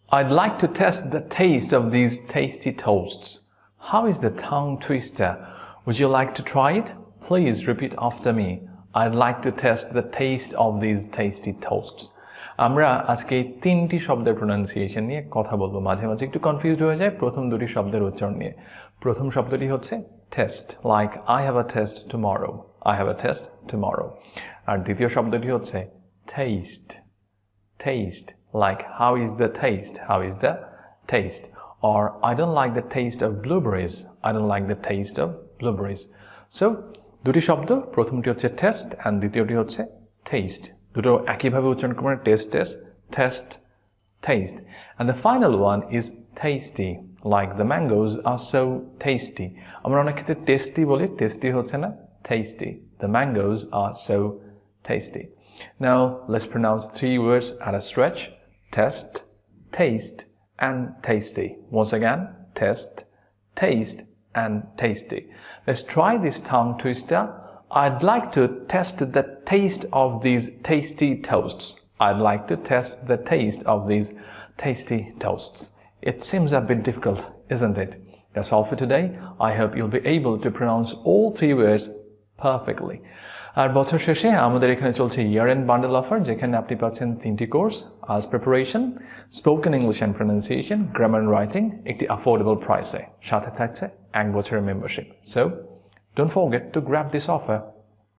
I'd like to test the taste of these tasty toasts. How is the tongue twister? Would you like to try it? Please repeat after me. I'd like to test the taste of these tasty toasts. আমরা আজকে তিনটি শব্দের pronunciation নিয়ে কথা বলবো। মাঝে মাঝে একটু কনফিউজড হয়ে যায় প্রথম দুটি শব্দের উচ্চারণ নিয়ে। প্রথম শব্দটি হচ্ছে test, like I have a test tomorrow. I have a test tomorrow. আর দ্বিতীয় শব্দটি হচ্ছে taste. Taste, like how is the taste? How is the taste? Or I don't like the taste of blueberries. I don't like the taste of blueberries. So দুটি শব্দ, প্রথমটি হচ্ছে test and দ্বিতীয়টি হচ্ছে test. দুটো একইভাবে উচ্চারণ করবেন, test test, test, test. And the final one is tasty, like the mangoes are so tasty. আমরা অনেক ক্ষেত্রে টেস্টি বলি, টেস্টি হচ্ছে না, tasty. The mangoes are so tasty. Now let's pronounce three words at a stretch: test, taste, and tasty. Once again, test, taste, and tasty. Let's try this tongue twister. I'd like to test the taste of these tasty toasts. I'd like to test the taste of these tasty toasts. It seems a bit difficult, isn't it? That's all for today. I hope you'll be able to pronounce all three words perfectly. আর বছর শেষে আমাদের এখানে চলছে ইয়ার and bundle offer, যেখানে আপনি পাচ্ছেন তিনটি course: IELTS preparation, spoken English and pronunciation, grammar and writing, একটি অ্যাফোর্ডেবল প্রাইসে। সাথে থাকছে 1 বছরের membership. So don't forget to grab this offer.